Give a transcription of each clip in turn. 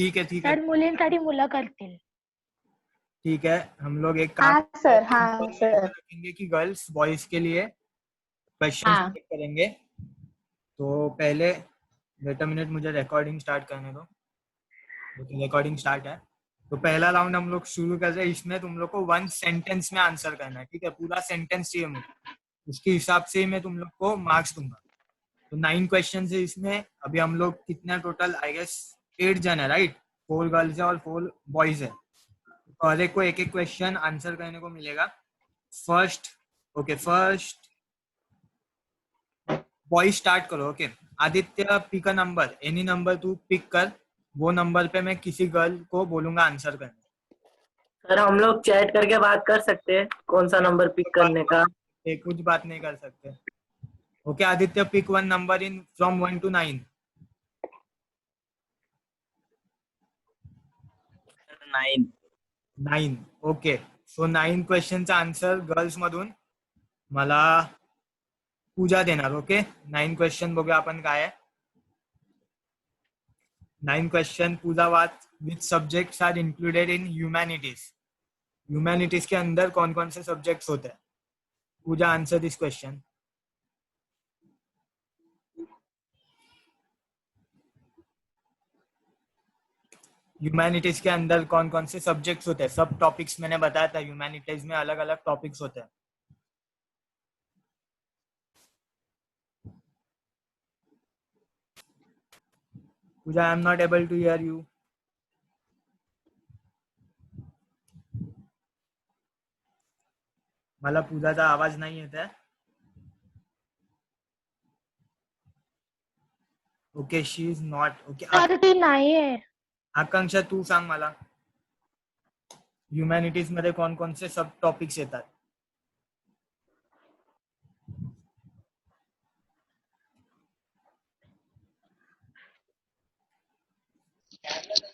ठीक है सर मुलींसाठी मुलं करतील. ठीक है. हम लोग एक काम हाँ सर, हाँ ऐसा सर. रखेंगे कि गर्ल्स बॉयज के लिए क्वेश्चन हाँ. करेंगे. तो पहले वेट अ मिनट, मुझे रिकॉर्डिंग स्टार्ट करने दो. रिकॉर्डिंग स्टार्ट है. तो पहला राउंड हम लोग शुरू कर रहे हैं. इसमें तुम लोग को 1 सेंटेंस में आंसर करना है. ठीक है, पूरा सेंटेंस चाहिए मुझे. उसके हिसाब से ही मैं तुम लोग को मार्क्स दूंगा. तो 9 क्वेश्चन है इसमें. अभी हम लोग कितना टोटल, आई गेस 8 जन है, राइट. 4 गर्ल्स है और 4 बॉयज है. तो हर एक को एक एक क्वेश्चन आंसर करने को मिलेगा. फर्स्ट बॉय स्टार्ट करो. Okay Aditya, pick a number, any number तू पिक कर. वो नंबर पे मैं किसी गर्ल को बोलूंगा आंसर करने. सर हम लोग चैट करके बात कर सकते हैं कौन सा नंबर पिक करने का. कुछ बात नहीं कर सकते. Okay Aditya, pick 1 number in from 1 to 9. 9. 9. Okay. So 9 क्वेश्चनचा आन्सर गर्ल्स मधून मला पूजा देणार. ओके 9 क्वेश्चन बघूया आपण काय आहे. 9 क्वेश्चन पूजा वाच. Which subjects are included in humanities. Humanities के अंदर कौन कौन से सब्जेक्ट्स होते हैं. Pooja answer this question. Humanities के अंदर कौन कौन से सब्जेक्ट्स होते हैं. सब टॉपिक्स मैंने बताया था. ह्यूमैनिटीज में अलग अलग टॉपिक्स होते हैं. Pooja, I am not able to hear you. मला पूजाचा आवाज नाही येत आहे. Okay she is not. Okay sir ती नाहीये. आकांक्षा, तू सांग मला ह्युमॅनिटीज मध्ये कोण कोणते सब टॉपिक्स येतात.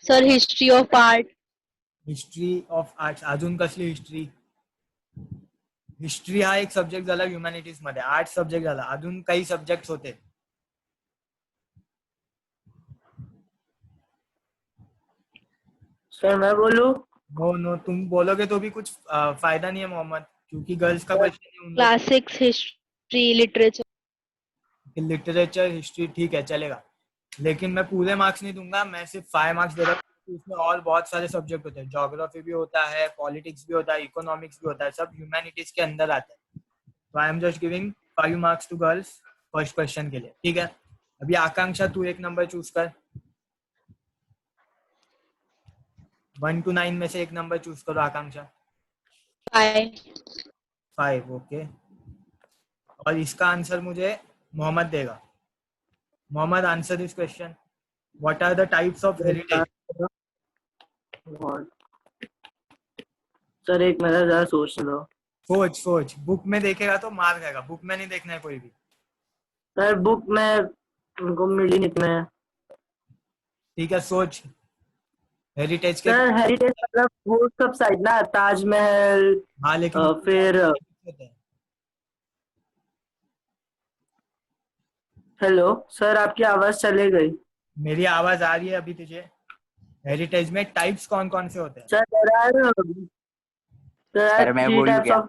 Sir history of art. History of arts. अजून कसली हिस्ट्री. हिस्ट्री हा एक सब्जेक्ट झाला ह्युमॅनिटीज मध्ये. आर्ट्स सब्जेक्ट झाला. अजून काही सब्जेक्ट होते. सर मैं बोलूं. नो तुम बोलोगे तो भी कुछ फायदा नहीं है मोहम्मद, क्योंकि गर्ल्स का क्वेश्चन है. Classics, history, literature. Literature, history ठीक है चलेगा, लेकिन मैं पूरे मार्क्स नहीं दूंगा. मैं सिर्फ 5 मार्क्स दे रहा हूँ. इसमें और बहुत सारे सब्जेक्ट होते हैं. ज्योग्राफी भी होता है, पॉलिटिक्स भी होता है, इकोनॉमिक्स भी होता है. सब ह्यूमैनिटीज के अंदर आते हैं. तो I am just giving 5 marks to girls first question के लिए. ठीक है. अभी आकांक्षा, तू एक नंबर चूज कर. 1 to 9 में से एक नंबर चूज करो आकांक्षा. 5. ओके. और इसका आंसर मुझे मोहम्मद देगा. Mohammed, answer this question. What are the types of heritage. Sir एक मिनट जरा सोच लो. सोच. बुक में देखेगा तो मार खाएगा. बुक में नहीं देखना है कोई भी. सर बुक में उनको मिली नहीं में. ठीक है सोच. हेरिटेज के सर हेरिटेज मतलब वो सब साइड ना, ताजमहल. हाँ लेकिन फिर हेलो सर, आपकी आवाज चले गई. मेरी आवाज आ रही है अभी तुझे. हेरिटेज में टाइप्स कौन कौन से होते हैं. सर सर मैं थ्री बोलूं टाइप्स क्या. Of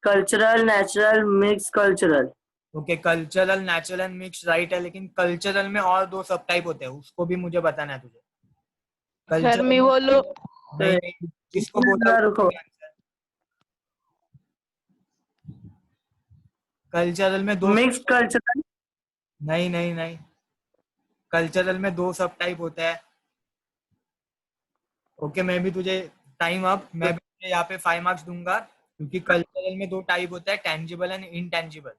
cultural, natural, mix cultural. Okay cultural, natural and mix right है, लेकिन कल्चरल में और 2 सब टाइप होते हैं. उसको भी मुझे बताना है तुझे. सर मी बोलू. नहीं किसको बोला. रुको. कल्चरल में 2. Mix cultural. नहीं कल्चरल में 2 सब टाइप होता है. ओके मैं भी तुझे टाइम अप. मैं भी तुझे यहाँ पे 5 मार्क्स दूंगा, क्योंकि कल्चरल में 2 टाइप होता है, टेंजिबल एंड इनटेंजिबल.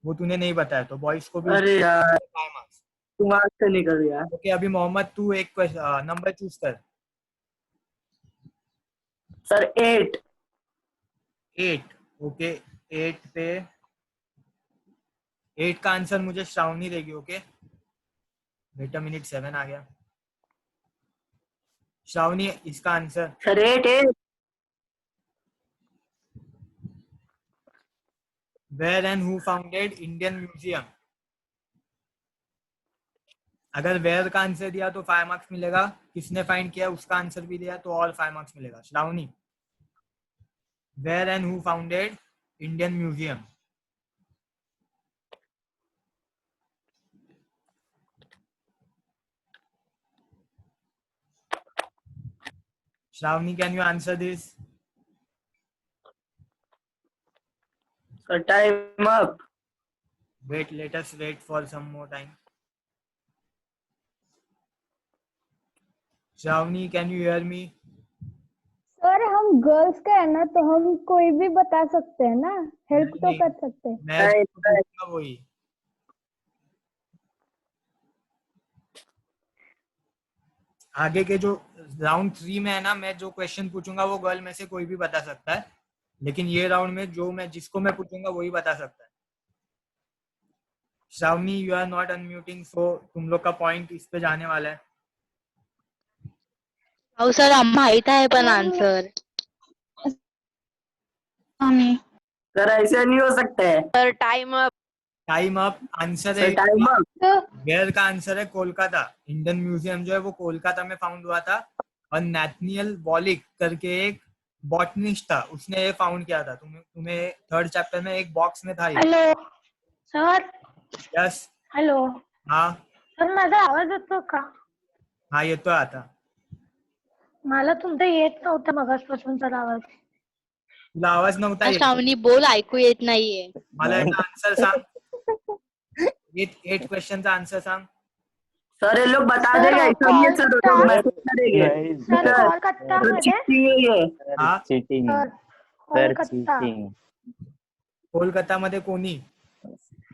वो तूने नहीं बताया, तो बॉयज को भी अरे यार 5 मार्क्स. दिमाग से निकल गया. ओके अभी मोहम्मद, तू एक नंबर चूज कर. सर 8. 8. ओके 8 पे 8 का आंसर मुझे श्रावणी देगी. ओके वेट अ मिनट, 7 आ गया. श्रावणी इसका answer. Sir 8. Where and who founded Indian museum. अगर वेयर का आंसर दिया तो 5 मार्क्स मिलेगा, किसने फाइंड किया उसका आंसर भी दिया तो और 5 मार्क्स मिलेगा। Shravani, where and who founded Indian museum? Shravani, can you answer this? Sir time up. Wait, let us wait for some more time. Shravani, can you hear me? Sir हम girls का है ना, तो हम कोई भी बता सकते हैं ना, हेल्प तो नहीं, कर सकते हैं। मैं तो पूछूंगा वही। आगे के जो राउंड 3 में है ना, मैं जो क्वेश्चन पूछूंगा वो गर्ल में से कोई भी बता सकता है, लेकिन ये राउंड में जिसको मैं पूछूंगा वही बता सकता है। Shravani, you are not unmuting, so तुम लोग का पॉइंट इस पे जाने वाला है। अहो सर माहित आहे पण आन्सर. सर ऐसे नहीं हो सकता है। Sir time up. Time up. Answer sir है टाइम अप। वेयर का आंसर है कोलकाता। इंडियन म्यूजियम जो है वो कोलकाता में फाउंड हुआ था, और नैथनियल वॉलिक करके एक बॉटनिस्ट था, उसने ये फाउंड किया था। तुम्हें थर्ड चैप्टर में एक बॉक्स में था ये। Hello sir. यस। हॅलो हाँ सर, माझा आवाज येतो का? हाँ, ये तो आता। मला तुमचा येत नव्हता मगासपासून सर आवाज. तुला आवाज नव्हता येत? श्रावणी बोल, ऐकू येत नाहीये. मला याचा आन्सर सांग। 8 क्वेश्चनचा आन्सर सांग। सर ये लोग बता सर, देगा, ऐसा नहीं है सर, वो लोग मैसेज करेंगे। नहीं सर सर, कोलकाता सर मध्ये cheating है ये। हाँ, cheating sir sir Kolkata. Cheating Kolkata मध्ये कोणी?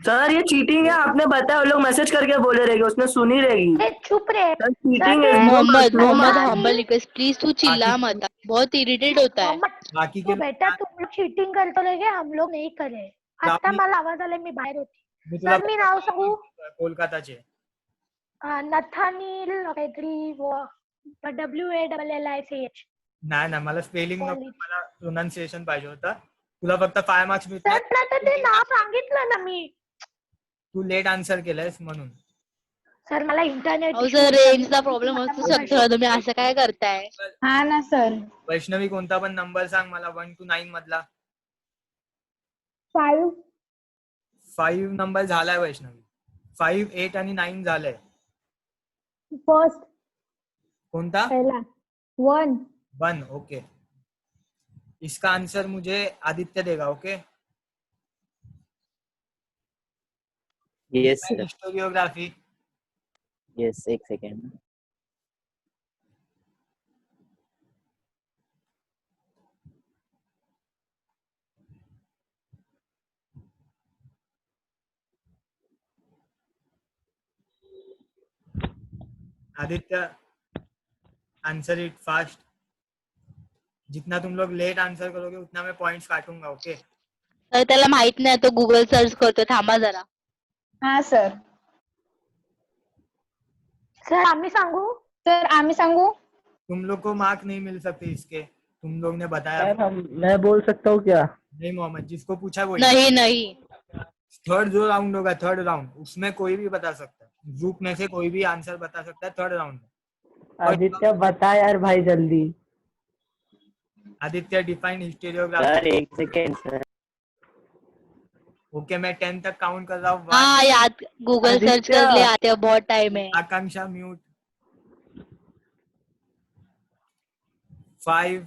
सर ये चीटिंग है, आपने बताया, वो लोग मैसेज करके बोले रहेंगे, उसने सुनी रहेगी। ए चुप रे. सर चीटिंग है। मोहम्मद बाकी- हम्बल रिक्वेस्ट प्लीज, तू चिल्ला मत, बहुत इरिटेट होता है. मोहम्मद, बाकी तो के बेटा तुम लोग चीटिंग करते रहे, हम लोग नहीं करे. आता राहुल- मला आवाज आला, मी बाहेर होती. मी तुला सर मी नाव सांगू? कोलकाताचे नथानील काहीतरी WALLICH. नाही ना, मला स्पेलिंग नको, मला प्रोनाउन्सिएशन पाहिजे होता. तुला फक्त 5 मार्क्स सर मिळतात. पण आता ते नाव सांगितलं ना मी. तू लेट आन्सर केलंयस म्हणून. सर मला इंटरनेट अहो सर रेंजचा प्रॉब्लेम असू शकतो, तुम्ही असं काय करताय? हा ना सर. वैष्णवी, कोणता पण नंबर सांग मला 1 to 9 मधला. 5 5 नंबर झालाय वैष्णवी. 5, 8 आणि 9 झालंय. फर्स्ट कोणता? पहला 1. 1. ओके, इसका आंसर मुझे आदित्य देगा. Okay, yes sir, historiography. Yes एक second. Aditya, answer it fast. जितना तुम लोग लेट आंसर करोगे उतना मैं पॉइंट्स काटूंगा. ओके, तर त्याला माहित नाही, तो गुगल सर्च करतो, थांबा जरा. हा सर. सर आम्ही सांगू? सर आम्ही सांगू? तुम लोग को मार्क नहीं मिल सकते इसके, तुम लोग ने बताया. सर मैं बोल सकता हूँ क्या? नहीं मोहम्मद, जिसको पूछा वही. नहीं नहीं, थर्ड जो राउंड होगा, थर्ड राउंड, उसमें कोई भी बता सकता है. ग्रुप में से कोई भी आंसर बता सकता है थर्ड राउंड में. आदित्य बता यार भाई जल्दी। Aditya, define historiography. सर एक सेकंड सर. ओके, मैं 10 तक काउंट कर रहा हूँ. हाँ याद, गूगल सर्च आदित्य। कर ले, आते हैं, बहुत टाइम है. आकांक्षा म्यूट. 5,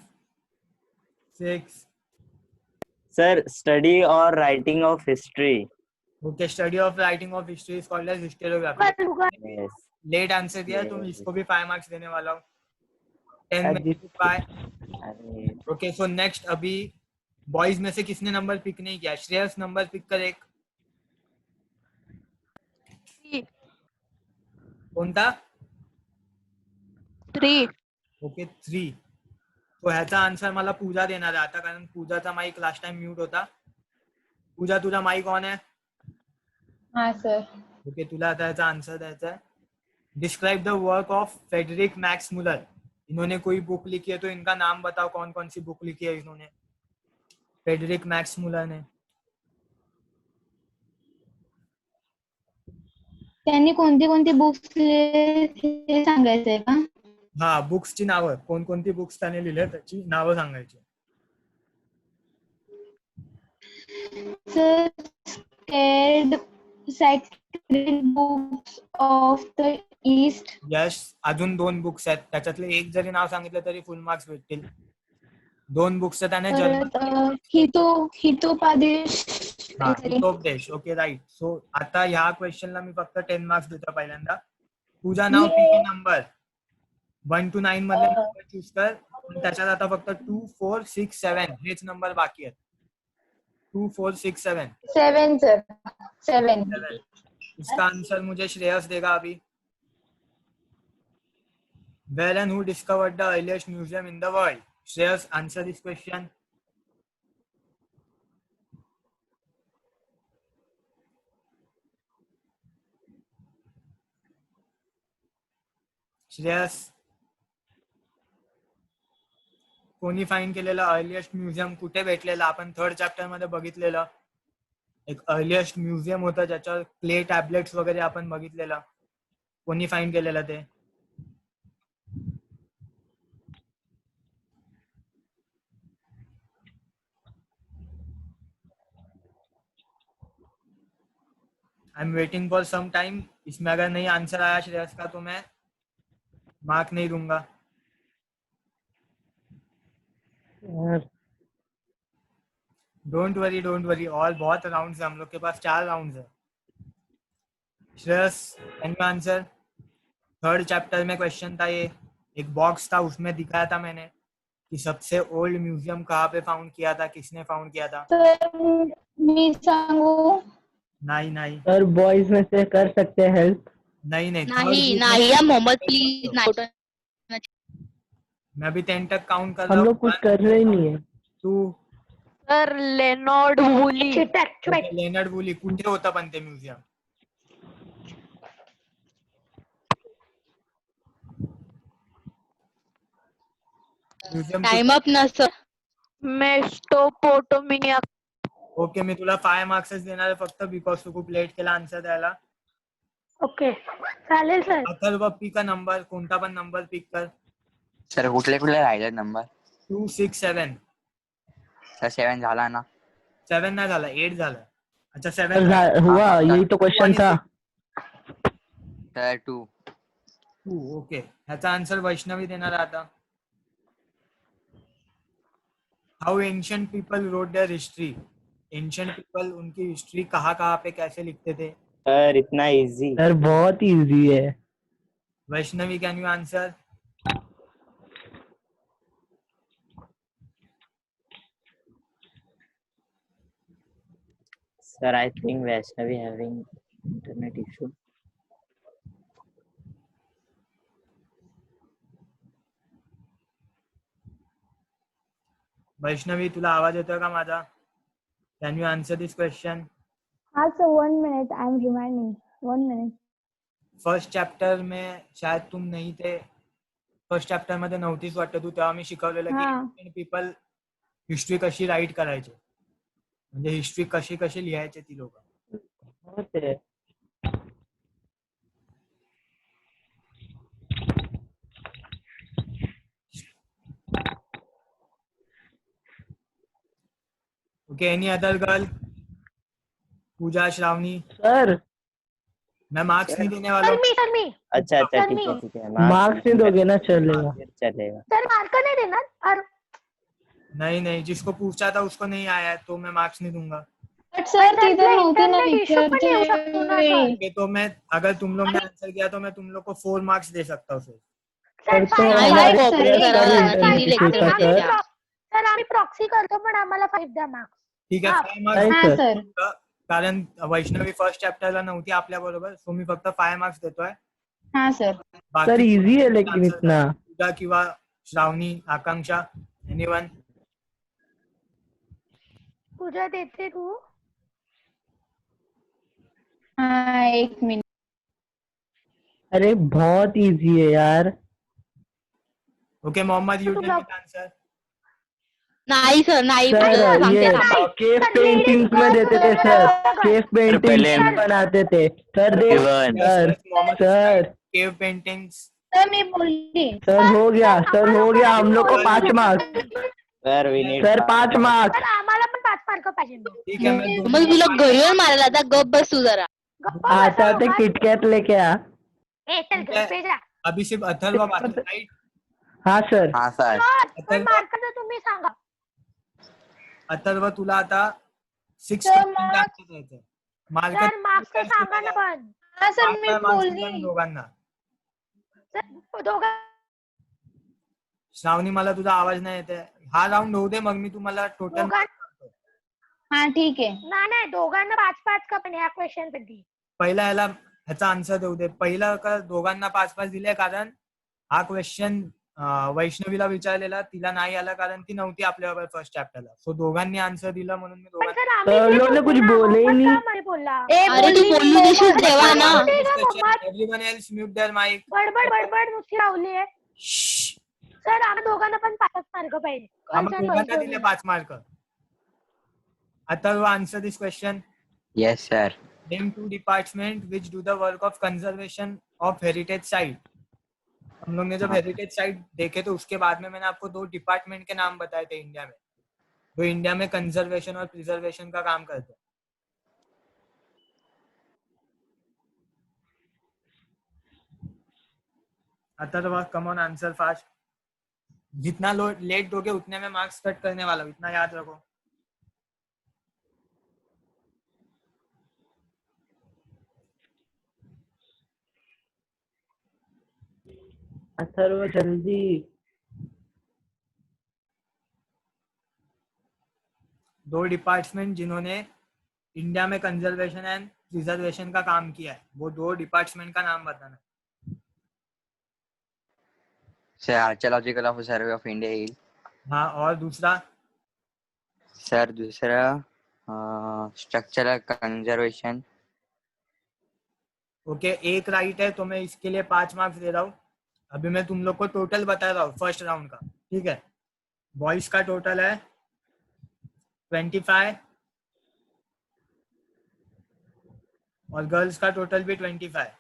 6. सर स्टडी और writing of history. Okay, study of writing of history is called as historiography. Google Google. Yes late answer दिया है, तुम इसको भी 5 मार्क्स देने वाला हूँ. 10 में 5. अरे ओके, सो नेक्स्ट, अभी बॉयज में से किसने नंबर पिक नहीं किया? श्रेयस, नंबर पिक कर एक. कोणता? 3. ओके, 3. तो ह्याचा आन्सर मला पूजा देणार आहे आता, कारण पूजाचा माईक लास्ट टाइम म्यूट होता. पूजा, तुझा माईक ऑन आहे? हा सर. ओके, तुला आता ह्याचा आन्सर द्यायचा है. Describe the work of Friedrich Max Muller. इन्होंने कोई बुक लिखी है तो इनका नाम बताओ, कौन कौन सी बुक लिखी है इन्होंने. फेडरिक मैक्स मुलर ने. त्यांनी कोणती कोणती बुक्स हे सांगायचंय का? हा, बुक्सची नावं, कोणकोणती बुक्स त्याने लिहिले त्याची नावं सांगायची. Sir, scared sacred books of the east. Yes, अजून 2 बुक्स आहेत, त्याच्यातले एक जरी नाव सांगितलं तरी फुल मार्क्स भेटतील. 2 बुक्स त्याने जर्मन. परत हितोपदेश हा, काहीतरी. हितोपदेश. Okay, right. सो आता ह्या क्वेश्चनला मी फक्त 10 मार्क्स देतो पहिल्यांदा. तुझं नाव पिक नंबर 1 to 9 मधले नंबर चूज कर. पण त्याच्यात आता फक्त 2, 4, 6, 7 हेच नंबर बाकी आहेत. 2, 4, 6, 7. 7 सर, 7. इसका आंसर मुझे श्रेयस देगा अभी. Where and who discovered the earliest museum in the world? Shreyas, answer this question. Shreyas, कोणी फाइंड केलेलं अर्लिएस्ट म्युझियम कुठे भेटलेलं? आपण 3rd चॅप्टर मध्ये बघितलेलं. एक अर्लिएस्ट म्युझियम होतं ज्याच्यावर क्ले टॅबलेट्स वगैरे आपण बघितलेलं. कोणी फाइंड केलेलं ते? I am waiting for some time. इसमें अगर नहीं आंसर आया श्रेयस का तो मैं मार्क नहीं दूंगा. डोंट वरी और बहुत राउंड्स है हम लोग के पास. 4 राउंड्स है. Shreyas, can you answer? 3rd chapter में क्वेश्चन था ये. एक बॉक्स था, उसमें दिखाया था मैंने कि सबसे ओल्ड म्यूजियम कहाँ पे फाउंड किया था, किसने फाउंड किया था. सर, मी सांगू? नहीं सर, बॉयज में से कर सकते हैं हेल्प? नहीं. नाही या मोहम्मद प्लीज नाही. मैं अभी 10 तक काउंट कर रहा हम हूँ. लोग कुछ कर रहे ही नहीं है. 2. Sir Leonard Woolley. Leonard Woolley. कुठे होतं पण ते म्युझियम? टाइम अप ना सर. मेस्टोपोटोमिया. ओके, मी तुला 5 मार्क्सच देणार आहे फक्त बिकॉज तू खूप लेट केला आन्सर द्यायला. ओके, चालेल sir. Atharva, pick a number, कोणता पण नंबर पिक कर. सर कुठले कुठले राहिले नंबर? 2, 6, 7. सर 7 झाला ना. 7 नाही झाला, 8 झालं. अच्छा, 7 हुआ, यही तो क्वेश्चन था. सर 2. ओके, ह्याचा आन्सर वैष्णवी देणार आहे आता. How ancient people wrote their history. Ancient people उनकी हिस्ट्री कहाँ पे कैसे लिखते थे? सर इतना इजी. सर बहुत इजी है. Vaishnavi, can you answer? Sir, I think Vaishnavi having internet issue. Vaishnavi, तुला आवाज येतोय का माझा? Can you answer this question? हाँ sir, 1 minute, I am reminding. 1 minute. First chapter में शायद तुम नहीं थे. फर्स्ट चॅप्टर मध्ये नव्हतीच वाटतं तू. तेव्हा मी शिकवलेलं की पीपल हिस्ट्री कशी राईट करायची, म्हणजे हिस्ट्री कशी लिहायची ती लोक. Okay, any other girl? Pooja, Shravani? Sir, मैं मार्क्स नहीं देने वाला हूँ. सर मी. अच्छा ठीक है. मार्क्स नहीं दोगे ना? चलेगा. सर मार्क नहीं देना. और नहीं, जिसको पूछा था उसको नहीं आया है तो मैं मार्क्स नहीं दूंगा. सर तिथे नव्हते ना विचारते. ओके, तो मैं, अगर तुम लोग ने आंसर किया तो मैं तुम लोग को 4 मार्क्स दे सकता हूँ सर. सर आम्ही प्रॉक्सी करतो पण आम्हाला 5 द्या मार्क्स. ठीक आहे, 5 मार्क्स. कारण वैष्णवी फर्स्ट चॅप्टरला नव्हती आपल्या बरोबर, सो मी फक्त 5 मार्क्स देतोय. हाँ सर. सर इजी है लेकिन इतना. पूजा किंवा श्रावणी, आकांक्षा, एनीवन? पूजा देते तू? हाँ, 1 मिनट. अरे बहुत इजी है यार. Okay, Mohammed, you take answer. नाही सर नाही सर पुढे ये सांगते थांबा. केव पेंटिंग्स में देते थे सर, केव पहले- पेंटिंग्स बनाते थे सर। देख Even. Sir, sir cave paintings. Sir मी बोलली. सर हो गया, सर हो गया, हम लोग को 5 marks sir we need sir, 5 marks. तर आम्हाला पण 5 मार्क पाहिजे मग. ठीक है, मैं मग तुला घरीवर मारायला आता गप बस तू जरा. गप्पा आता बसा ते उगाच. किटकैट लेके आ। चल घर पे जा. अभी सिर्फ अथर्व बाकी है, राइट? हाँ सर। हाँ सर। पण मार्क तर तुम्ही सांगा. अथर्व तुला आता 6 सर, क्वेश्चन marks- आन्सर द्यायचे. मार्क तर मार्क्स तर सांगा ना पण. हा सर मी बोलली. दोघांना. सर दोघं श्रावणी मला तुझा आवाज नाही येते. हा राऊंड होऊ दे, मग मी तुम्हाला टोटल दोघां हा ठीक आहे. नाही दोघांना 5-5 का पण ह्या क्वेश्चन साठी. पहिला याला ह्याचा आन्सर देऊ दे. पहिला का दोघांना 5-5 दिले, कारण हा क्वेश्चन वैष्णवीला विचारलेला, तिला नाही आला कारण ती नव्हती आपल्याबरोबर फर्स्ट चॅप्टरला. सो दोघांनी आन्सर दिलं म्हणून मी पण दोघांना. सर आम्ही सर तेच लोगों ने होतो कुछ ना, बोले ही मोहम्मद नहीं। का मध्ये बोलला. अरे तू बोलू देशील तेव्हा ना. Everyone else mute their mic. बडबड नुसती लावली आहे. सर आम्ही दोघांना पण 5 मार्क पाहिजे. दोघांना दिले 5 mark. Atharva answer this question. Yes sir. Name 2 department which do the work of conservation of heritage site. हम लोग ने जब हेरिटेज साइट देखे तो उसके बाद में मैंने आपको 2 डिपार्टमेंट के नाम बताए थे इंडिया में, जो इंडिया में कंजर्वेशन और प्रिजर्वेशन का काम करते हैं. Atharva come on answer fast. जितना लेट दोगे उतने में मार्क्स कट करने वाला हूं, इतना याद रखो. अथर्व जल्दी। 2 डिपार्टमेंट जिन्होंने इंडिया में कंजर्वेशन एंड प्रिजर्वेशन का काम किया है, वो 2 डिपार्टमेंट का नाम बताना. Sir archaeological of survey of India hill. हाँ, और दूसरा सर दूसरा स्ट्रक्चरल कंजर्वेशन। ओके, एक राइट है तो मैं इसके लिए 5 मार्क्स दे रहा हूँ. अभी मैं तुम लोग को टोटल बता रहा हूँ फर्स्ट राउंड का, ठीक है? बॉयज का टोटल है 25 और गर्ल्स का टोटल भी 25.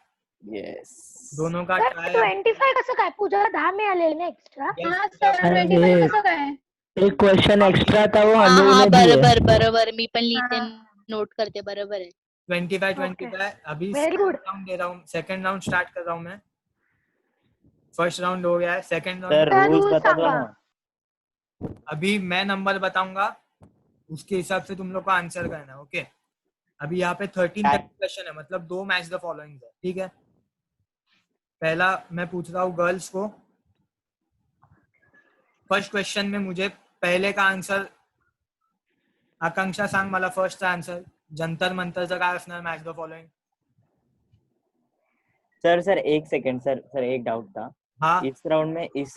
यस दोनों का सर ट्राय. 25 कसं काय? पूजाला 10 मिळाले ना एक्स्ट्रा. हा सर 25 कसं काय? एक क्वेश्चन एक्स्ट्रा था, वो हा हम लोगों हा ने दिए। बरोबर बरोबर मी पण लिहिते, हा. नोट करते. बरोबर आहे. 25. अभी Very good. राउंड दे रहा हूँ. सेकंड राउंड स्टार्ट कर रहा हूँ मैं. फर्स्ट राउंड हो गया है, second sir round. Sir, rules rules बता दो सांगा. ना। अभी मैं नंबर बताऊंगा, उसके हिसाब से तुम लोग को आंसर करना है. ओके, अभी यहाँ पे 13 क्वेश्चन है, मतलब 2 मैच द फॉलोइंग है, ठीक है? पहला मैं पूछ रहा हूँ गर्ल्स को. फर्स्ट क्वेश्चन में मुझे पहले का आंसर, आकांक्षा सांग मला फर्स्टचा आन्सर. जंतर मंतरचं काय असणार मॅच द फॉलोइंग? सर एक सेकंड सर एक डाउट था। हाँ, इस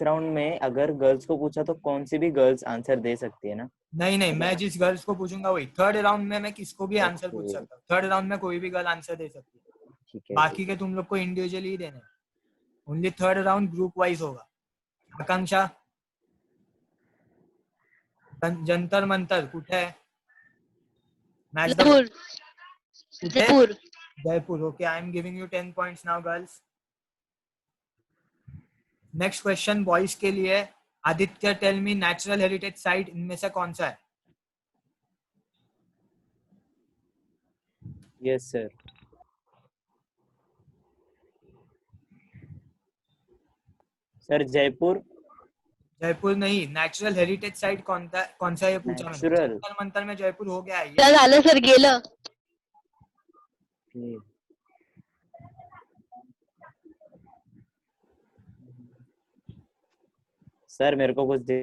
राउंड में अगर गर्ल्स को पूछा तो कौन सी भी गर्ल्स आंसर दे सकती है ना? नहीं, मैं जिस गर्ल्स को पूछूंगा वही. थर्ड राउंड में मैं किसको भी आंसर पूछ Okay. सकता हूँ. थर्ड राउंड में कोई भी गर्ल आंसर दे सकती है. ठीक है। बाकी के तुम लोग को इंडिविजुअली ही देने. Only third round group wise होगा. आकांक्षा, जंतर मंतर कुठे आहे? Match the Jaipur Jaipur. Jaipur. Okay, I am giving you 10 points now girls. Next question boys के लिए. Aditya, tell me natural heritage site इनमें से कौन सा है? Yes sir. Sir Jaipur Jaipur नहीं, नेचुरल हेरिटेज साइट कौन सा है ये पूछा मैंने. Natural. जंतर मंतर में जयपुर हो गया है ये. तर झालं सर, गेलं. सर मेरे को कुछ दे।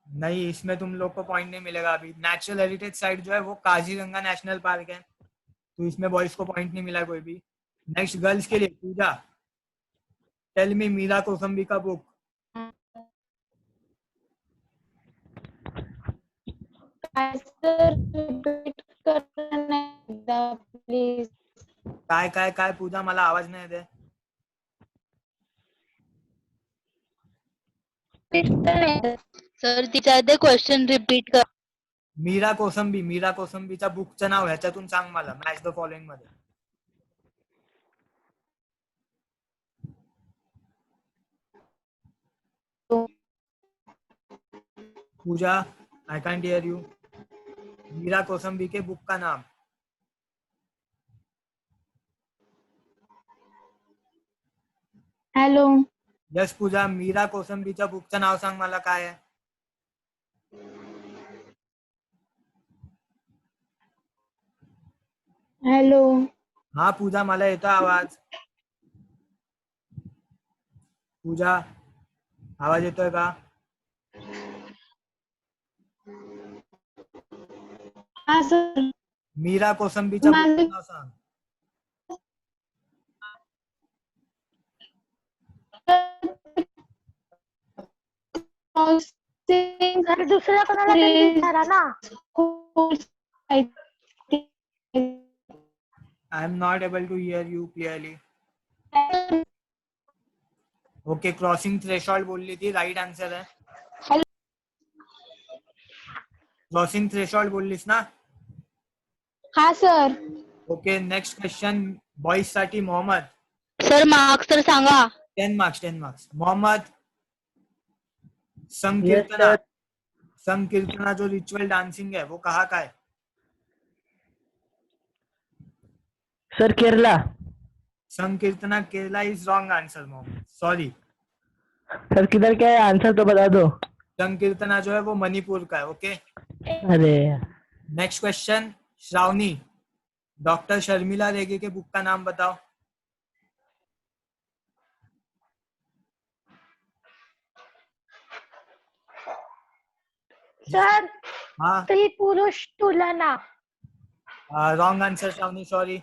नहीं, इसमें तुम लोग को पॉइंट नहीं मिलेगा. अभी नेचुरल हेरिटेज साइट जो है वो काजीरंगा नेशनल पार्क है, तो इसमें बॉयज को पॉइंट नहीं मिला कोई भी. नेक्स्ट गर्ल्स के लिए पूजा, टेल मी मीरा कोसंबी का बुक. सर रिपीट करना एकदा प्लीज. काय पूजा, मला आवाज नाही येते. रिपीट तर नाही. सर तिच्या ते क्वेश्चन रिपीट कर. मीरा कोसंबीच्या बुकचं नाव ह्याच्यातून सांग मला मॅच द फॉलोइंग मध्ये. Pooja I can't hear you. Meera Kosambi के बुक का नाम. हॅलो. यस पूजा, मीरा कोसंबीच्या बुकचं नाव सांग मला काय आहे. हॅलो. हा पूजा, मला येतो आवाज. पूजा आवाज येतोय का. हा सर. मीरा कोसंबीच्या बुकचं नाव सांग. सर दुसऱ्या कोणाला तरी विचारा ना. I am not able to hear you clearly. Okay, crossing threshold बोलली थी, राइट आंसर है. क्रॉसिंग थ्रेशोल्ड बोललीस ना. हा सर. ओके, नेक्स्ट क्वेश्चन बॉईज साठी. मोहम्मद. सर मार्क्स तर सांगा. 10 मार्क्स. मोहम्मद, Yes, संकीर्तना जो रिचुअल डांसिंग है वो कहाँ का है. Sir Kerala. Sankirtana Kerala is wrong answer Mohammed, sorry. Sir किधर क्या है आंसर तो बता दो. संकीर्तना जो है वो मणिपुर का है. ओके, अरे next question Shravani. Doctor Sharmila Rege के बुक का नाम बताओ. सर हाँ, स्त्री पुरुष तुलना. Wrong answer Shravani, sorry.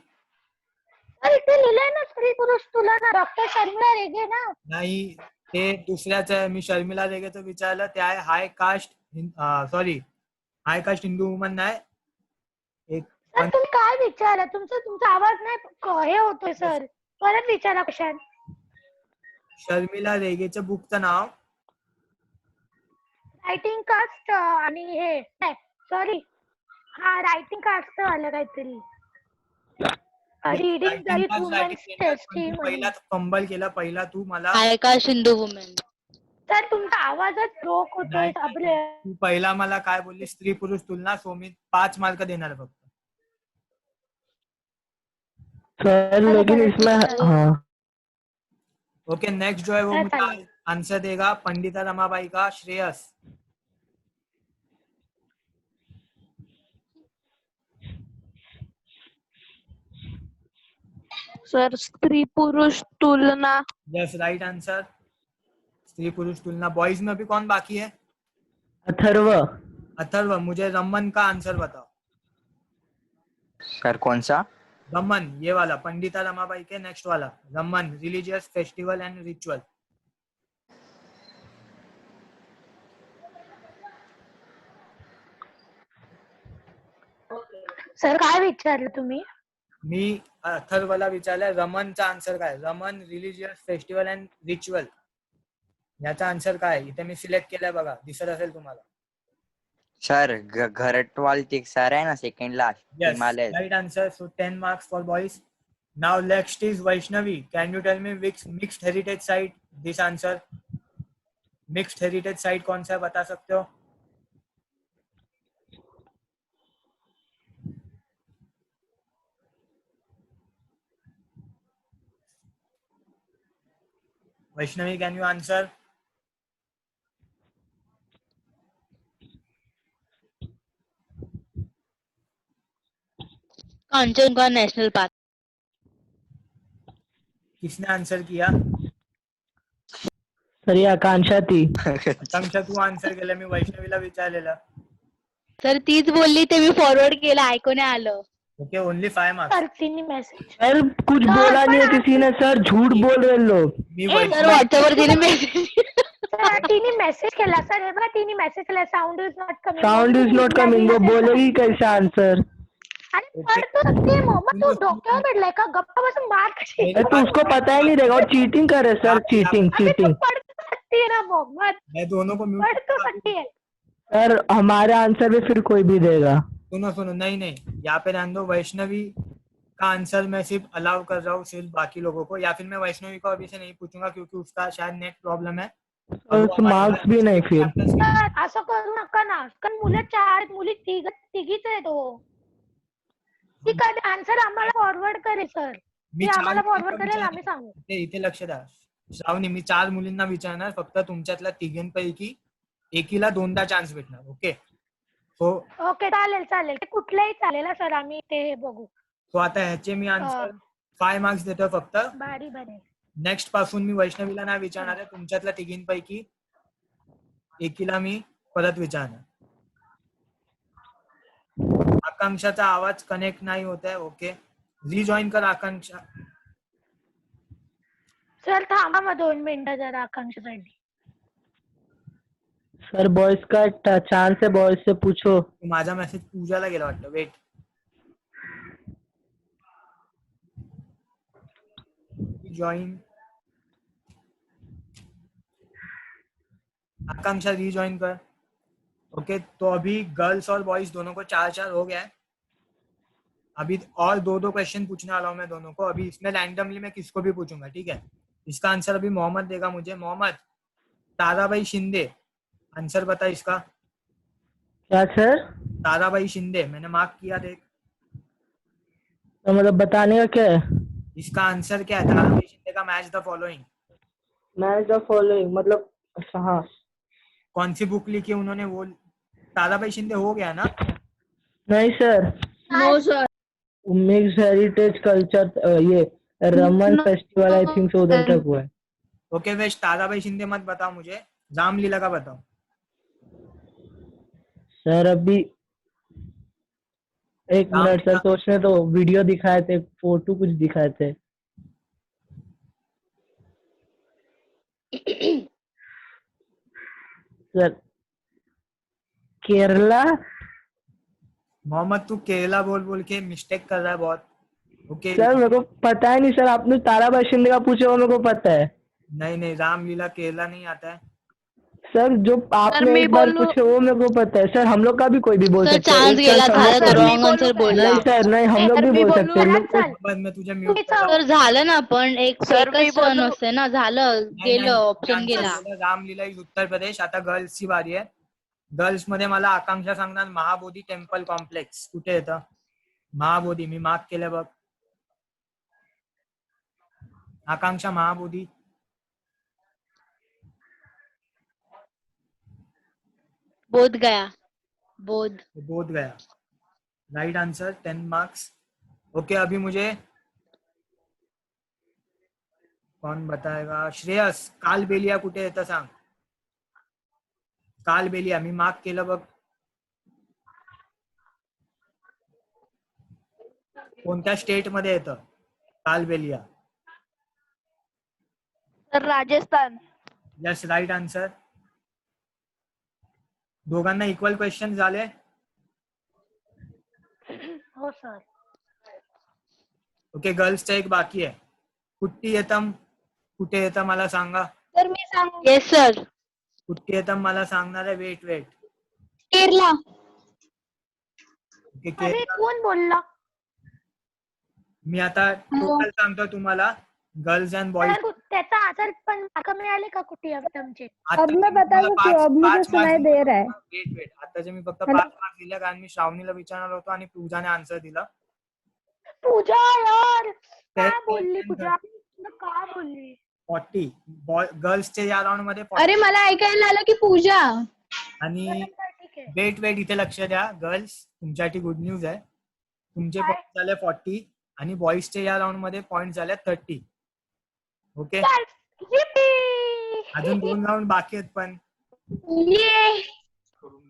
Sir इथे लिहिलंय ना स्त्री पुरुष तुलना. डॉक्टर शर्मिला रेगे ना. नाही, ते दुसऱ्याच आहे. मी शर्मिला रेगेचं विचारलं, ते आहे हाय कास्ट हिंदू वुमन नाही. एक सर तुम्ही काय विचारलं. तुमचा आवाज नाही हे होतोय सर. परत विचारा क्वेश्चन. शर्मिला रेगेचं बुकचं नाव. रायटिंग कास्ट आणि हे नाही सॉरी. हा रायटिंग कास्ट आलं काहीतरी. Reading the women's testing. पहिला फंबल केला, पहिला तू मला. हाय का सिंधू वुमेन. सर तुमचा आवाजच ब्रोक होतोय. तू पहिला मला काय बोलली, स्त्री पुरुष तुलना. सो मी 5 मार्क देणार फक्त. सर लेकिन इसमें हाँ. ओके, नेक्स्ट जो है वो मुझे आंसर देगा पंडिता रमाबाई का श्रेयस. सर स्त्री पुरुष तुलना. Yes, right answer. स्त्री पुरुष तुलना. बॉयज में अभी कौन बाकी है. अथर्व. मुझे रमन का आंसर बताओ. सर कौन सा. रमन, ये वाला पंडिता रमाबाई के नेक्स्ट वाला. Raman, religious festival and ritual. Sir काय विचारलं तुम्ही. मी अथर्वला विचारलं रमनचा आन्सर काय. Raman, religious festival and ritual. याचा आन्सर काय. इथे मी सिलेक्ट केलाय बघा, दिसत असेल तुम्हाला. सर घरटवाल सर आहे ना, second last. Yes, Himalaya. right answer. So 10 marks for boys. Now next is Vaishnavi. Can you tell me which mixed heritage site this answer? Mixed heritage site कौन सा है, बता सकते हो. Vaishnavi, can you answer? Kanchenjunga national park. किसने answer किया. Sir ये आकांक्षा थी. आकांक्षा तू आन्सर केलं, मी वैष्णवीला विचारलेलं. सर तीच बोलली, ते मी फॉरवर्ड केलं, ऐकून नाही आलं. Okay, only 5 marks. सर तिने मेसेज. सर कुछ बोला नहीं है किसी ने. सर झूठ बोल रहे लोग. मी सर व्हॉट्सअपवर तिने मेसेज. सर तिने मेसेज केला. सर हे बघा तिने मेसेज केला. Sound is not coming. Sound is not coming. वो बोलेगी कैसे आंसर. अरे पढ़ तो सकते हैं मोहम्मद. तू डॉक्टर बैठलाय का. गप्पा बसून मार कशी. तो उसको पता ही नहीं रहेगा. और चीटिंग कर रहे सर. चीटिंग. पढ़ तो सकती है ना मोहम्मद, मैं दोनों को म्यूट पढ़ तो सकती है। सर हमारे आंसर भी फिर कोई भी देगा। सुनो सुनो, नहीं नहीं, यहाँ पे रहने दो। वैष्णवी का आंसर मैं सिर्फ अलाउ कर रहा हूँ, सिर्फ बाकी लोगों को, या फिर मैं वैष्णवी को अभी से नहीं पूछूंगा क्योंकि उसका शायद नेट प्रॉब्लम है। और मार्क्स भी नहीं फिर। तर असं करू नका ना, कारण मुलं 4 मुली तिघीच आहेत हो. ती कधी आन्सर आम्हाला फॉरवर्ड करेल सर, मी ती आम्हाला चार फॉरवर्ड मुलींना करेल, आम्ही विचारणार. सांगू. इथे लक्ष द्या श्रावणी, मी 4 मुलींना विचारणार, फक्त तुमच्यातल्या तिघींपैकी एकीला 2दा चान्स भेटणार. ओके सो ओके चालेल चालेल, ते कुठलंही चालेल हा सर, आम्ही ते हे बघू. तो आता ह्याचे मी आन्सर 5 मार्क्स देतो फक्त. भारी भारी. नेक्स्ट पासून मी वैष्णवीला नाही विचारणार आहे, तुमच्यातल्या तिघींपैकी एकीला मी परत विचारणार. आकांक्षाचा आवाज कनेक्ट नाही होत आहे. ओके रिजॉईन कर आकांक्षा. सर थांबा मग 2 मिनिटं जरा आकांक्षासाठी. सर बॉयज का चांस है, बॉयज से पूछो. माझा मेसेज पूजाला गेला वाटतं. Wait, join. आकांक्षा रीजॉइन कर. ओके तो अभी गर्ल्स और बॉयज दोनों को 4-4 हो गया है. अभी और 2-2 क्वेश्चन पूछने वाला हूँ मैं दोनों को. अभी इसमें रैंडमली मैं किसको भी पूछूंगा, ठीक है. इसका आंसर अभी मोहम्मद देगा मुझे. मोहम्मद, ताराबाई शिंदे, आंसर बता इसका. क्या सर? ताराबाई शिंदे, मैंने मार्क किया, देख. तो मतलब बताने का क्या है? इसका आंसर क्या है? ताराबाई शिंदे का match the following. Match the following मतलब, अच्छा हाँ. कौन सी बुक लिखी उन्होंने वो. ताराबाई शिंदे हो गया ना? नहीं sir. No sir. Mix heritage culture, ये Raman festival I think so उधर तक हुआ है. ओके वेश, ताराबाई शिंदे मत बताओ मुझे, रामलीला का बताओ. सर अभी एक मिनट सर, सोचने तो वीडियो दिखाए थे, फोटो कुछ दिखाए थे. सर केरला. मोहम्मद तू केरला बोल बोल के मिस्टेक कर रहा है बहुत. ओके सर मेरे को पता है नहीं सर, आपने ताराबाई शिंदे का पूछा वो मेरे को पता है. नहीं नहीं, रामलीला केरला नहीं आता है. सर जो आपने मैं एक बार बोलूं? पूछे वो मेरे को पता है सर. हम लोग का भी कोई भी बोल सर सकता है. चांस एक गेला, chance झालं हम तर लोग रॉंग आन्सर बोलला. नहीं सर, नहीं हम लोग भी मी बोल बोलू? सकते हैं. चल, लोग चल. मोहम्मद मैं तुझे म्यूट तुम्ही कर रहा हूँ. तर झालं ना, पण एक सर, मी एकच टर्न बोलू? असते ना. झालं, नाही, गेलं, नाही, ऑप्शन answer गेला. गेलं. रामलीला इज उत्तर प्रदेश. आता गर्ल्सची बारी आहे. गर्ल्स मध्ये मला आकांक्षा सांगणार महाबोधी टेम्पल कॉम्प्लेक्स कुठे येतं. महाबोधी मी मार्क केलं बघ. आकांक्षा महाबोधी. बोध गया. बोध. बोध गया. Right answer, 10 marks. ओके अभी मुझे कौन बताएगा. श्रेयस, कालबेलिया कुठे येतं सांग. कालबेलिया मी मार्क केलं बघ. कोणत्या स्टेट मध्ये येतं Kalbelia. Sir Rajasthan. Yes right answer. दोघांना इक्वल क्वेश्चन झाले. हो सर. ओके गर्ल्सचा एक बाकी आहे. कुट्टी येतम कुठे येतं मला सांगा. सर मी सांगू. Yes sir. कुट्टी येतम मला सांगणार आहे. Wait wait. केरला. ओके अरे कोण बोलला. मी आता टोटल सांगतो तुम्हाला. Girls and boys. सर, त्याचा आन्सर पण मार्क मिळाले का कुठे तुमचे. अब मैं बता सकती हूँ, अब मुझे सुनाई दे रहा है. Wait wait. आताचे मी फक्त Hello? 5 मार्क्स दिले कारण मी श्रावणीला विचारणार होतो आणि पूजाने आन्सर दिला. पूजा यार काय ते- बोलली ते- पूजा. का बोलली. 40 गर्ल्सचे या राऊंड मध्ये 40. अरे मला ऐकायला आलं की पूजा. आणि ठीक आहे. वेट वेट इथे लक्ष द्या. गर्ल्स तुमच्यासाठी गुड न्यूज आहे. तुमचे काय? पॉईंट झाले 40 आणि बॉईजचे या राऊंड मध्ये पॉईंट झाले 30. Okay Yippee! अजून 2 राऊंड बाकी आहेत पण. ये.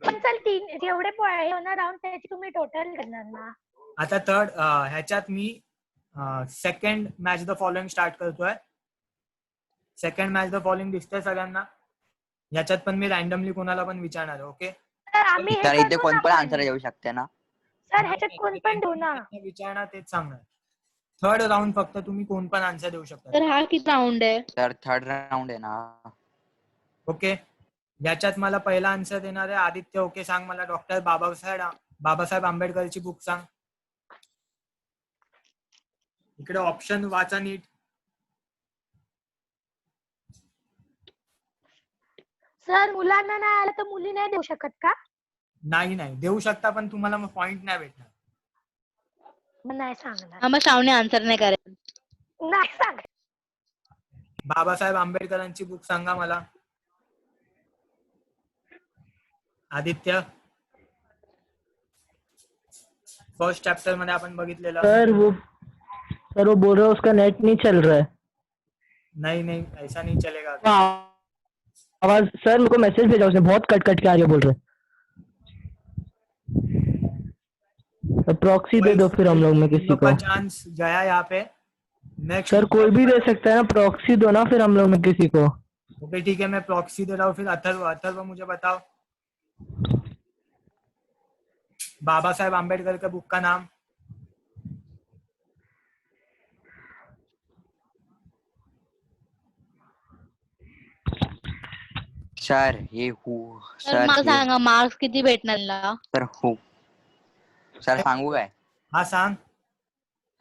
पण चल 3 जेवढे हे होणार राऊंड त्याची तुम्ही टोटल करणार ना. आता थर्ड ह्याच्यात मी second match the following start करतोय. सेकंड मॅच द फॉलोइंग दिसतंय सगळ्यांना. ह्याच्यात पण मी रॅन्डमली कोणाला पण विचारणार आहे. ओके तर आम्ही हे तर इथे करतो कोण ना पण आपण. आन्सर येऊ शकते ना. सर ह्याच्यात कोण पण देऊ ना. विचारणार तेच सांगणार. थर्ड राऊंड फक्त तुम्ही कोण पण आन्सर देऊ शकता. तर हा किती राऊंड आहे. तर थर्ड राऊंड आहे ना. ओके, याच्यात मला पहिला आन्सर देणार आहे आदित्य. ओके, सांग मला डॉक्टर बाबासाहेब आंबेडकरची बुक सांग. इकडे ऑप्शन वाचा नीट. सर मुलांना नाही आलं तर मुली नाही देऊ शकत का? नाही देऊ शकता, पण तुम्हाला मग पॉइंट नाही भेटणार. मग नाही सांगणार. हा, मग श्रावणी आन्सर नाही करायचं. नाही सांग. बाबासाहेब आंबेडकरांची बुक सांगा मला. आदित्य, फर्स्ट चॅप्टर मध्ये आपण बघितलेलं. सर वो बोल रहा है उसका नेट नहीं चल रहा है. नहीं ऐसा नहीं चलेगा. आवाज सर मेरे को मैसेज भेजा उसने, बहुत कट कट के आ रही है बोल रहे. प्रॉक्सी दे दो फिर हम लोग में किसी को. चांस गया यहाँ पे. नेक्स्ट सर कोई भी दे सकता है ना, प्रॉक्सी दो ना फिर हम लोग में किसी को. ओके ठीक है, मैं प्रॉक्सी दे रहा हूँ. फिर अथर्व मुझे बताओ बाबा साहेब आम्बेडकर के बुक का नाम. सर ये हु तर मला सांगा मार्क्स किती भेटणार मला? सर हु सर सांगू काय? हा सांग.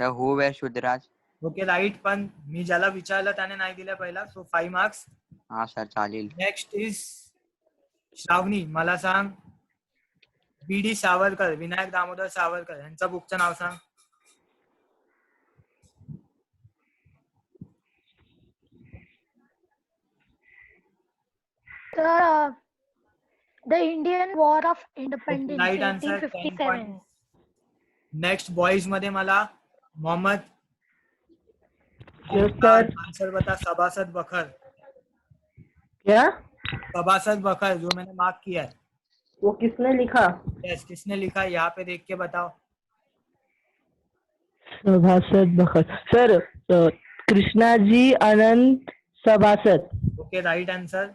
Sir who where Shuddhraj. Okay right, पण मी ज्याला विचारलं त्याने नाही दिलं पहिला, सो 5 मार्क्स. हा सर चालेल. Next is Shravani. मला सांग बी.डी. सावरकर, विनायक दामोदर सावरकर यांच्या बुकचं नाव सांग. तर the Indian war of independence right answer, 1857. Next boys मध्ये मला मोहम्मद. आंसर बता. सभासद बखर. क्या? सभासद बखर जो मैंने मार्क किया है. वो किसने लिखा? यस, किसने लिखा यहाँ पे देख के बताओ. सभासद बखर. सर कृष्णाजी अनंत सभासद. Okay right answer.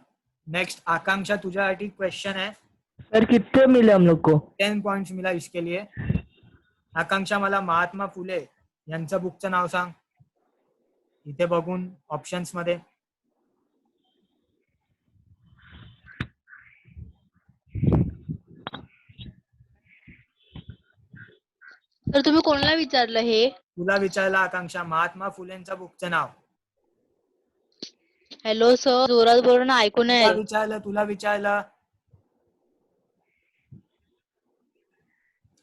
नेक्स्ट आकांक्षा, तुझ्यासाठी क्वेश्चन है. सर कितने मिले हम लोग को? 10 पॉइंट्स मिला इसके लिए. आकांक्षा, मला महात्मा फुले यांचं बुकचं नाव सांग. इथे बघून ऑप्शन्स मध्ये. तर तुम्ही कोणाला विचारलं हे? तुला विचारला आकांक्षा, महात्मा फुलेंचं बुकचं नाव. हॅलो सर, जोरात बोलू ना, ऐकू नाही. तुला विचारलं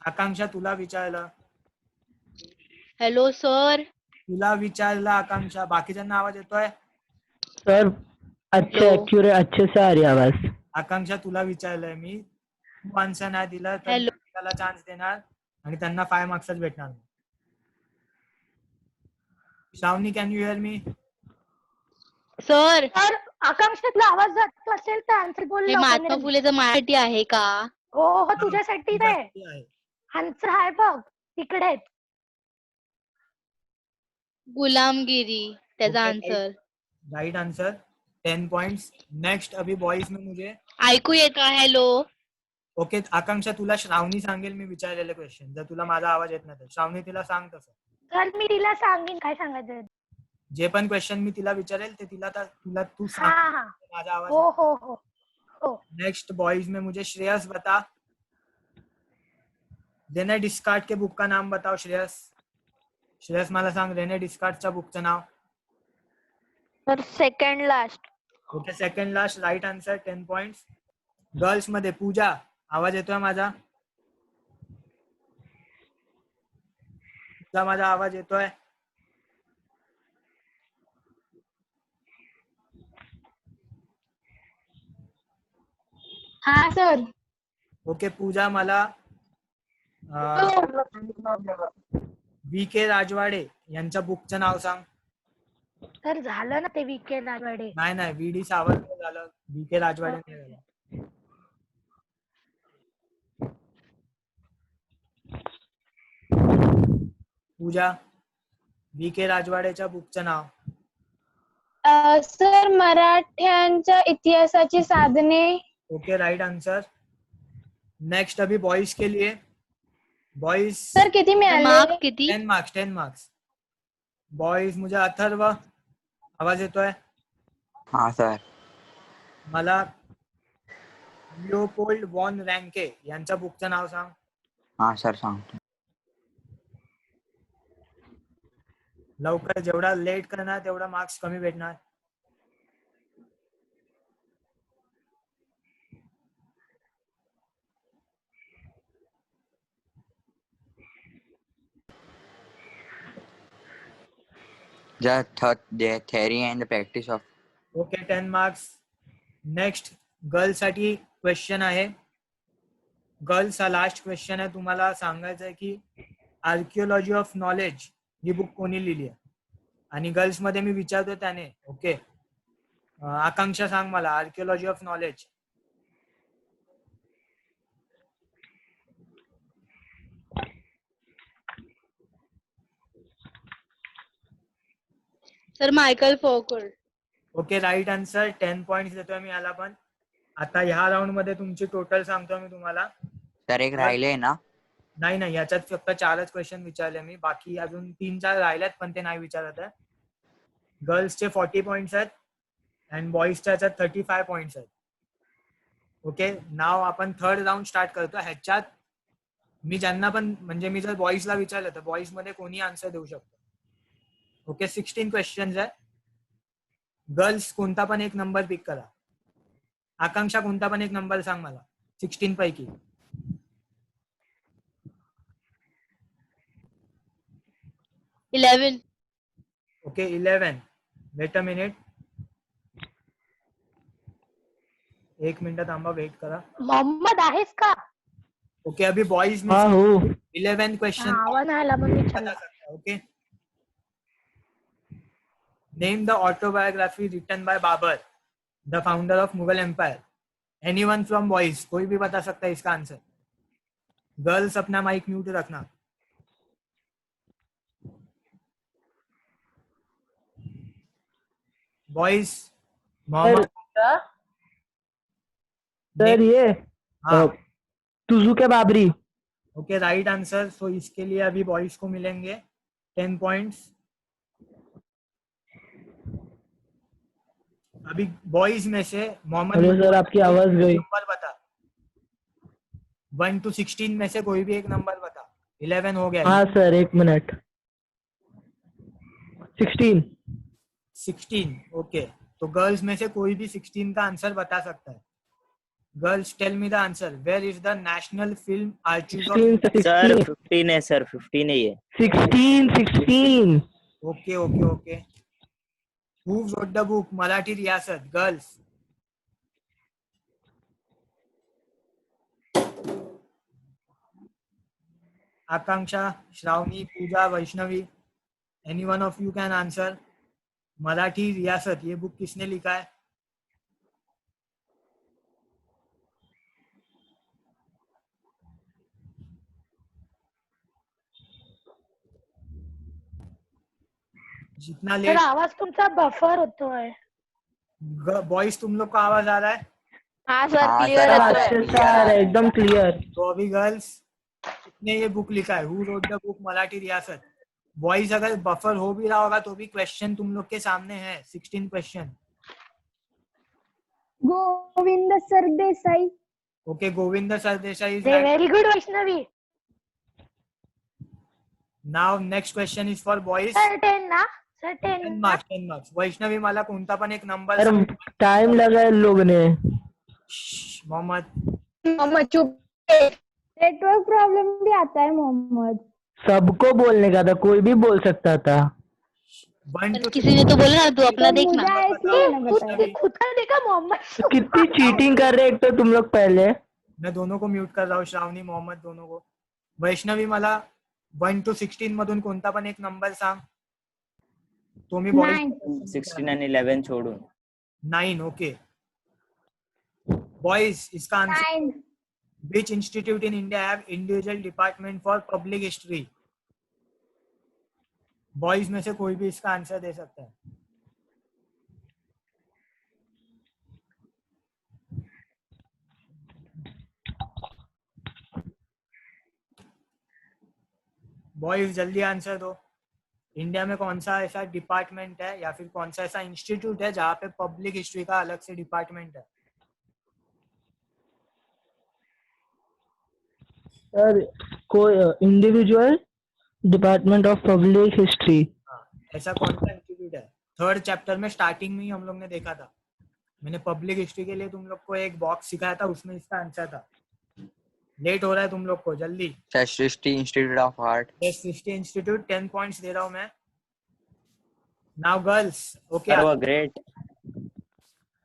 आकांक्षा, तुला विचारलं. हॅलो सर, तुला विचारलं आकांक्षा. बाकीच्यांना आवाज येतोय? सर अच्छे एक्यूरेट अच्छे से आ रही आवाज. आकांक्षा, तुला विचारलंय मी. तू आन्सर नाही दिला तर त्याला चान्स देणार आणि त्यांना 5 मार्क्सच भेटणार. Shravani, can you hear me? Sir Akanksha तुला आवाज जात असेल तर आन्सर बोल. हे महात्मा फुलेचं मराठी आहे का? हो तुझ्यासाठी आहे. आन्सर आहे बघ तिकडे. गुलामगिरी त्याचा answer. Right answer, 10 points. Next अभी बॉईज में मुझे ऐकू येत. हॅलो. ओके आकांक्षा, तुला श्रावणी सांगेल मी विचारलेले क्वेश्चन. जर तुला माझा आवाज येत नाही तर श्रावणी तिला सांग तसं. तर मी तिला सांगेन काय सांगायचं. जे पण क्वेश्चन मी तिला विचारेल ते तुला तू सांग. माझा आवाज. हो. नेक्स्ट बॉईज में मुझे श्रेयस बता. रेने डिस्कार्ड के बुक का नाम बताओ. श्रेयस मला सांग रेने डिस्कार्डच्या बुकचं नाव. Sir second last. Okay second last, right answer, 10 points. Girls मध्ये पूजा, आवाज येतोय माझा? तुझा माझा आवाज येतोय? हा सर. ओके पूजा, मला V.K. राजवाडे यांच्या बुकचं नाव सांग. तर झालं ना ते V.K. राजवाडे. नाही V.D. सावरकर झालं, V.K. राजवाडे नाही झालं. पूजा, V.K. राजवाडेच्या बुकचं नाव. सर मराठ्यांच्या इतिहासाची साधने. Okay right answer. नेक्स्ट अभी बॉयज के लिए. बॉयज सर किती मिळाले? मार्क्स किती? 10 मार्क्स. बॉयज मुझे अथर्व, आवाज येतोय? हाँ सर. मला लिओपोल्ड वॉन रँके यांच्या बुकचं नाव सांग. हा सर सांगतो. लवकर, जेवढा लेट करणार तेवढा मार्क्स कमी भेटणार. The theory and the practice of. Okay, 10 marks. Next girls साठी क्वेश्चन आहे. गर्ल्स हा लास्ट क्वेश्चन आहे. तुम्हाला सांगायचं आहे की archaeology of knowledge he book कोणी लिहिली आहे. आणि गर्ल्स मध्ये मी विचारतो त्याने. ओके, आकांक्षा सांग मला archaeology of knowledge. Sir Michael Foucault. Okay, right answer. 10 points देतोय मी याला पण. आता ह्या राऊंड मध्ये तुमची टोटल सांगतो मी तुम्हाला. सर एक राहिले ना. नाही, याच्यात फक्त 4च क्वेश्चन विचारले मी. बाकी अजून 3-4 राहिल्यात पण ते नाही विचारत आहे. गर्ल्सचे 40 पॉइंट्स आहेत अँड बॉईजच्या याच्यात 35 पॉइंट्स आहेत. ओके, नाव आपण थर्ड राऊंड स्टार्ट करतो. ह्याच्यात मी ज्यांना पण, म्हणजे मी जर बॉईजला विचारलं तर बॉईज मध्ये कोणी आन्सर देऊ शकतो. ओके, 16 क्वेश्चन्स आहे. गर्ल्स कोणता पण एक नंबर पिक करा. आकांक्षा कोणता पण एक नंबर सांग मला 16 पैकी. Okay, 11. Wait a minute, 1 minute थांबा, वेट करा. मोहम्मद आहेस का? ओके, अभी बॉईज में हाँ हो. 11 क्वेश्चन. आवाज नाही आला म्हणून विचारलं. Okay, name the autobiography written by Babur, the founder of Mughal empire. Anyone from boys, कोई भी बता सकता है इसका आंसर. गर्ल्स अपना माइक म्यूट रखना. बॉयज, मोहम्मद. सर ये हाँ, Tuzuke Baburi. Okay, right answer. So इसके लिए अभी बॉयज को मिलेंगे 10 पॉइंट्स. अभी बॉयज में से मोहम्मद. हेलो सर, आपकी आवाज गई. नंबर बता. 1 to 16 में से कोई भी एक नंबर बता. 11 हो गया. हाँ सर, 1 मिनट. 16. 16. ओके, तो गर्ल्स में से कोई भी 16 का आंसर बता सकता है. Girls, tell me the answer. Where is the national film archive of. 16. Sir 15 है सर, 15 है ये. 16. Okay okay okay. Who wrote the book Marathi Riyasat? Girls. Akanksha, Shravani, Pooja, Vaishnavi, any one of you can answer. Marathi Riyasat ये बुक किसने लिखा है? जितना सर लेट. आवाज तुमचा बफर होतोय. बॉयज, तुम लोग को आवाज आ रहा है? हाँ सर, हाँ, क्लियर सर, है अच्छे से आ रहा है, एकदम क्लियर. तो अभी गर्ल्स, किसने ये बुक लिखा है? Who wrote the book Marathi रियासत? बॉयज, अगर बफर हो भी रहा होगा तो भी क्वेश्चन तुम लोग के सामने है. 16 question. Govind Sardesai. Okay, Govind Sardesai is very good Vaishnavi. Now next question is for boys. Sir 10 ना? सर 10 10 ना? Marks, 10 marks. वैष्णवी, मला कोणता पण एक नंबर सर टाइम लगा इन लोग ने. मोहम्मद. मोहम्मद चुप. नेटवर्क प्रॉब्लम भी आता है मोहम्मद. सबको बोलने का था, कोई भी बोल सकता था. 1 to किसी ने तो बोला ना, तू अपना तो देखना. मुझे इसलिए ना बताया. खुद का देखा मोहम्मद. तो कितनी चीटिंग कर रहे एक तो तुम लोग पहले. मैं दोनों को म्यूट कर रहा हूँ, श्रावणी, मोहम्मद, दोनों को. वैष्णवी, मला 1 to 16 मधून कोणता पण एक नंबर सांग. तो मी बॉयज. 16 and 11 छोड़ून. 9. ओके, बॉयज, इसका answer. 9. Which institute in India have individual department for public history? Boys में से कोई भी इसका आंसर दे सकता है. बॉयज, जल्दी आंसर दो. इंडिया में कौन सा ऐसा डिपार्टमेंट है या फिर कौन सा ऐसा इंस्टीट्यूट है जहाँ पे पब्लिक हिस्ट्री का अलग से डिपार्टमेंट है? सर कोई individual department of public history. हाँ, ऐसा कौन सा इंस्टीट्यूट है? थर्ड चैप्टर में स्टार्टिंग में ही हम लोग ने देखा था। मैंने पब्लिक हिस्ट्री के लिए तुम लोग को एक बॉक्स सिखाया था, उसमें इसका आंसर था। लेट हो रहा है तुम लोग को, जल्दी। Srishti institute of art. Yes, Srishti institute. 10 points दे रहा हूँ मैं। Now girls, okay. सर्व ग्रेट।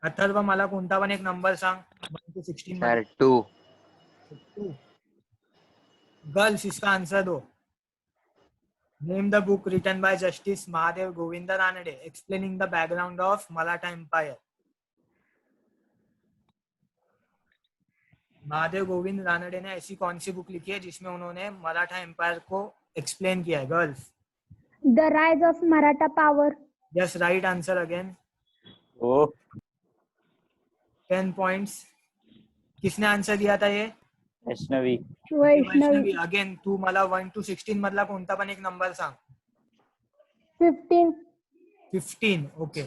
अथर्व, मला कोणता पण एक नंबर सांग 1 to 16 सर मध्ये। 2। 2। गर्ल्स, इसका आंसर दो। Name the book written by justice Mahadev Govind Ranade explaining the background of Maratha empire. Mahadev Govind Ranade ने ऐसी कौन सी बुक लिखी है जिसमें उन्होंने मराठा एम्पायर को एक्सप्लेन किया है? Girls. The rise of Maratha power. Yes, right answer again. Oh 10 points. किसने आंसर दिया था ये? वैष्णवी। वैष्णवी। अगेन तू मला 1 to 16 मधला कोणता पण एक नंबर सांग। 15। 15, ओके।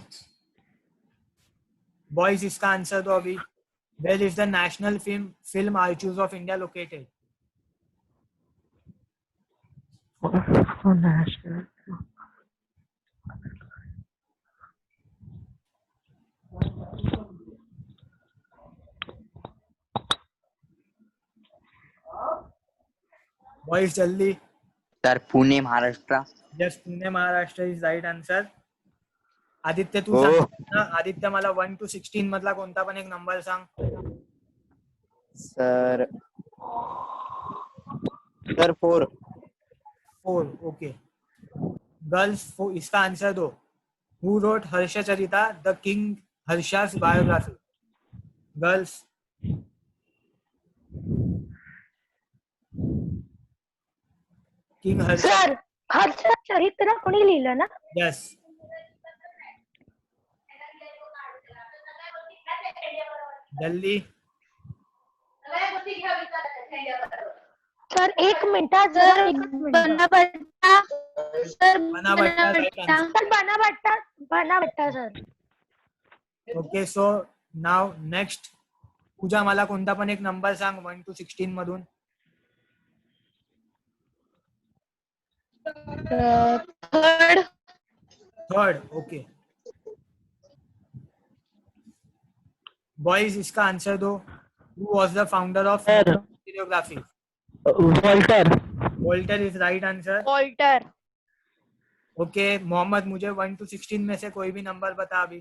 बॉयज, इसका आंसर दो अभी। Where is the national film archives of India located? Boys जल्दी। Sir Pune Maharashtra. Yes, Pune Maharashtra is right answer. Aditya तू हो। सांग ना। आदित्य, मला 1 to 16 मधला कोणता पण एक नंबर सांग। सर 4। 4, ओके। गर्ल्स, इसका आंसर दो। Who wrote Harshacharita the king Harsha's biography? Girls. King Harsha. Sir Harsha Charitra कोणी लिहिलं ना? यस। जल्दी। सर 1 मिनिट हा, सर जरा एकच minute. Banabhatta sir Banabhatta right answer. Sir Banabhatta sir. Okay, so now next. Pooja, मला कोणता पण एक नंबर सांग 1 to 16 मधून। Third, okay. बॉयज, इसका आंसर दो। Who was the founder of historiography? Walter. Walter is right answer. Walter. Okay Mohammed, मुझे 1 to 16 में से कोई भी नंबर बता अभी।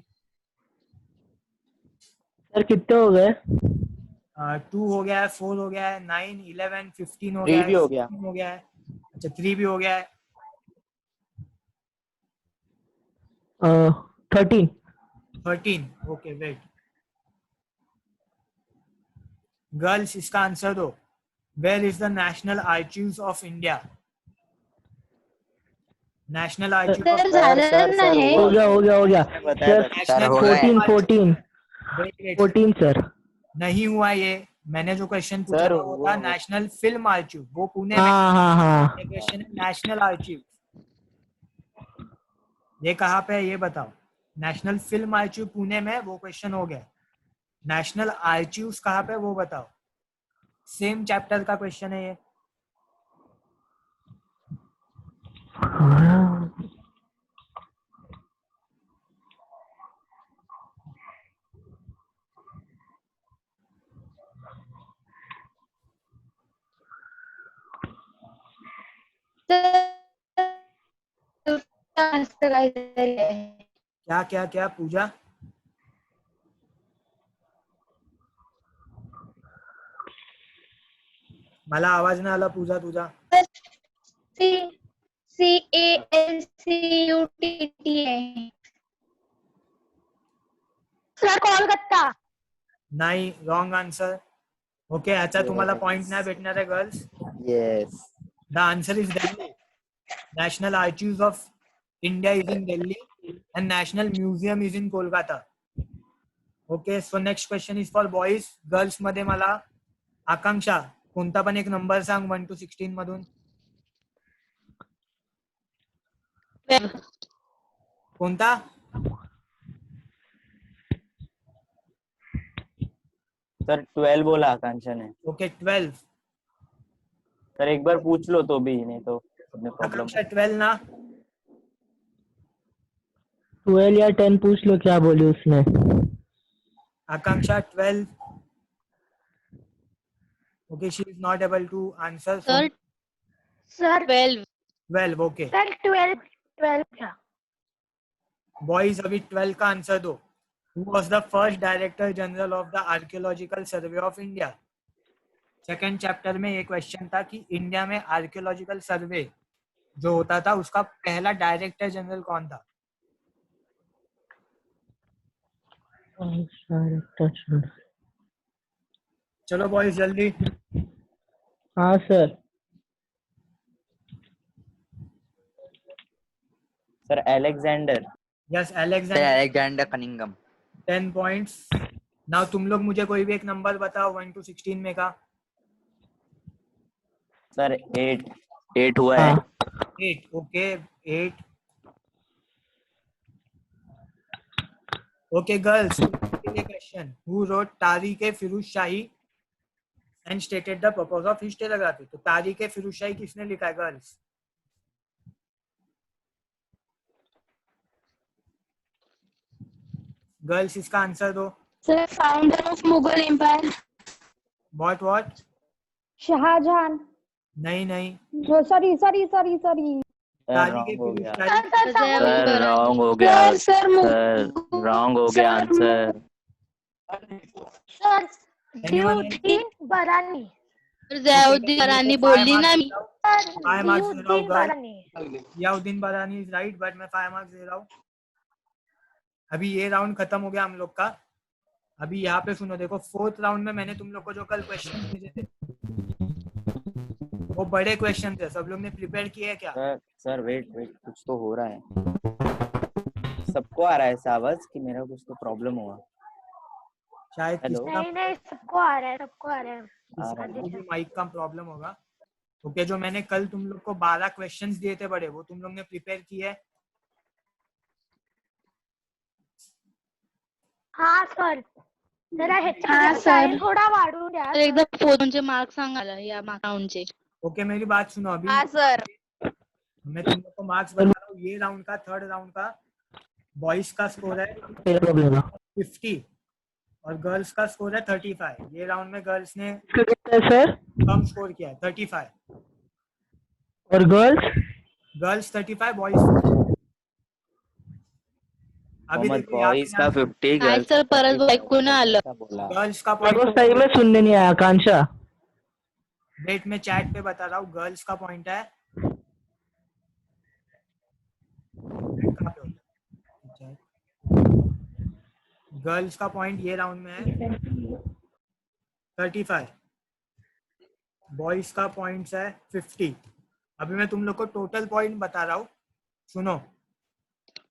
सर कितने हो गए? 2 हो गया है, 4 हो गया है, 9, 11, 15 हो 3 गया भी है, हो गया। 16 हो गया है। अच्छा, 3 भी हो गया है। 13। 13, ओके वेट। गर्ल्स, इसका आंसर दो। Where is the national archives of India? National archives sir of झालं नाही. हो गया बताया सर। सर हो गए। 14 सर। नहीं हुआ ये। मैंने जो क्वेश्चन पूछा सर, था वो था नेशनल फिल्म आर्chive, वो पुणे में। हाँ। क्वेश्चन है नेशनल आर्chive, ये कहाँ पे है ये बताओ। नेशनल फिल्म आर्chive पुणे में, वो क्वेश्चन हो गया। नेशनल आर्chives कहाँ पे वो बताओ। सेम चैप्टर का क्वेश्चन है ये। क्या पूजा? मला आवाज नाही आला पूजा तुझा। CALCUTTA. सर कोलकाता। नाही, रॉंग आन्सर। ओके, याचा तुम्हाला पॉइंट नाही भेटणार आहे girls. Yes. The answer is Delhi. National archives of India is in Delhi and national museum is in Kolkata. Okay, so next question is for boys. Girls मध्ये मला आकांक्षा कोणता पण एक नंबर सांग 1 to 16 मधून। कोणता? सर 12 बोला आकांक्षा ने। ओके 12। सर एक बार पूछ लो तो भी, नहीं तो प्रॉब्लम। आकांक्षा 12 ना? 12 या 10 पूछ लो क्या बोली उसने। आकांक्षा 12. Okay, she is not able to answer. So sir sir 12 12. Okay. Sir 12 था। Boys, अभी 12 का आंसर दो. Who was the first Director General of the Archaeological Survey of India? Second chapter में ये क्वेश्चन था कि इंडिया में आर्कियोलॉजिकल सर्वे जो होता था उसका पहला डायरेक्टर जनरल कौन था? चलो बॉयज जल्दी। हाँ sir. Sir Alexander. Yes Alexander. Alexander Cunningham. 10 points. Now तुम लोग मुझे कोई भी एक नंबर बताओ 1 to 16 में का। सर 8 हुआ है। 8. Okay 8. Okay girls, question who wrote Tarikh Firoz Shahi and stated the purpose of historiography? तो तारीख फिरोज शाही किसने लिखा है गर्ल्स? गर्ल्स इसका आंसर दो। Sir founder of Mughal empire. What? Shahjahan. नहीं। सॉरी। तारीख रॉन्ग हो फिरोज गया। शाही। सर रॉन्ग हो गया। सर रॉन्ग हो गया answer. Sir Anyone else? Ziauddin बरानी। जयाउद्दीन बरानी बोली ना मैं। फाइव मार्क्स दे रहा हूँ जियाउद्दीन गर्ल। बरानी। जियाउद्दीन बरानी इज राइट, बट मैं 5 मार्क्स दे रहा हूँ। अभी ये राउंड खत्म हो गया हम लोग का। अभी यहाँ पे सुनो, देखो 4th राउंड में मैंने तुम लोग को जो कल क्वेश्चन भेजे थे वो बड़े क्वेश्चन थे, सब लोग ने प्रिपेयर किए है क्या? सर वेट कुछ तो हो रहा है। सबको आ रहा है ऐसा आवाज कि मेरा कुछ तो प्रॉब्लम हुआ शायद हेलो। नहीं सबको आ रहा है किसी भी माइक का प्रॉब्लम होगा। ओके, जो मैंने कल तुम लोग को 12 क्वेश्चंस दिए थे बड़े, वो तुम लोग ने प्रिपेयर किए है? हाँ सर। जरा हाँ, ह्याचा सर. साईन थोडा वाढवून द्या तर एकदा फोनचे मार्क सांगायला या राउंडचे। ओके मेरी बात सुनो। अभी हाँ सर। मैं तुम लोग को मार्क्स बता रहा हूँ। ये राउंड का 3rd राउंड का बॉयज का स्कोर है 50 और गर्ल्स का स्कोर है 35। ये राउंड में गर्ल्स ने सर कम स्कोर किया है 35 और गर्ल्स 35 बॉयज। अभी देखो बॉयज का 50 काय गर्ल्स सर परत ऐकू ना आलं। गर्ल्स का मेरे को पॉइंट सही में सुनने नहीं आया आकांक्षा। वेट में चैट पे बता रहा हूँ। गर्ल्स का पॉइंट है गर्ल्स का पॉइंट ये राउंड में है 35। बॉयज का पॉइंट्स है 50। अभी मैं तुम लोग को टोटल पॉइंट बता रहा हूँ, सुनो।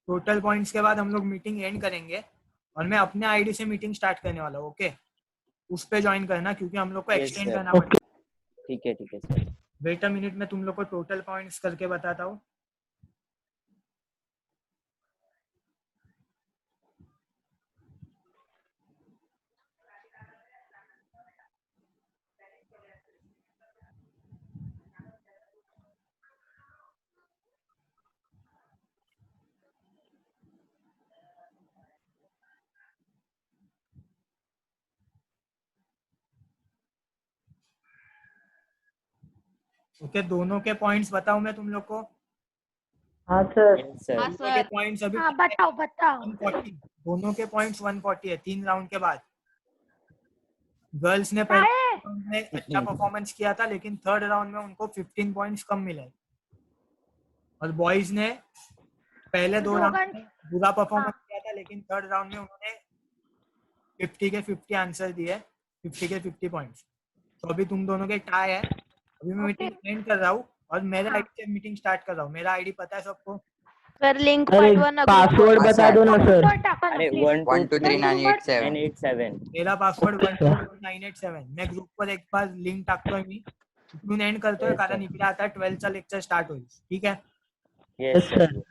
टोटल पॉइंट्स के बाद हम लोग मीटिंग एंड करेंगे और मैं अपने आईडी से मीटिंग स्टार्ट करने वाला हूँ। ओके, उस पे ज्वाइन करना क्योंकि हम लोग को एक्सटेंड करना पड़ेगा। ठीक है सर। वेट अ मिनट में तुम लोग को टोटल पॉइंट्स करके बताता हूँ। ओके, दोनों के पॉइंट्स बताऊं मैं तुम लोग को? हाँ सर। दोनों के पॉइंट्स अभी हाँ बताओ 140। दोनों के पॉइंट्स 140 है 3 राउंड के बाद। गर्ल्स ने पहले राउंड में अच्छा परफॉर्मेंस किया था लेकिन 3rd राउंड में उनको 15 पॉइंट्स कम मिले और बॉयज ने पहले 2 राउंड में बुरा परफॉर्मेंस किया था लेकिन 3rd राउंड में उन्होंने 50 के 50 आंसर दिए, 50 के 50 पॉइंट्स। तो अभी तुम दोनों के टाई है। अभी मैं मीटिंग एंड कर रहा हूँ और मेरे आईडी से मीटिंग स्टार्ट कर रहा हूँ। मेरा आईडी पता है सबको? सर लिंक अरे पाठवा ना पासवर्ड ग्रुपवर. बता दो ना सर। अरे 1 2 3 9 8 7 987 मेरा पासवर्ड 12987। मैं ग्रुप पर एक बार लिंक टाकतोय मी, तिकडून एंड करतोय कारण इकडे आता 12चा लेक्चर स्टार्ट होईल. ठीक आहे? Yes sir.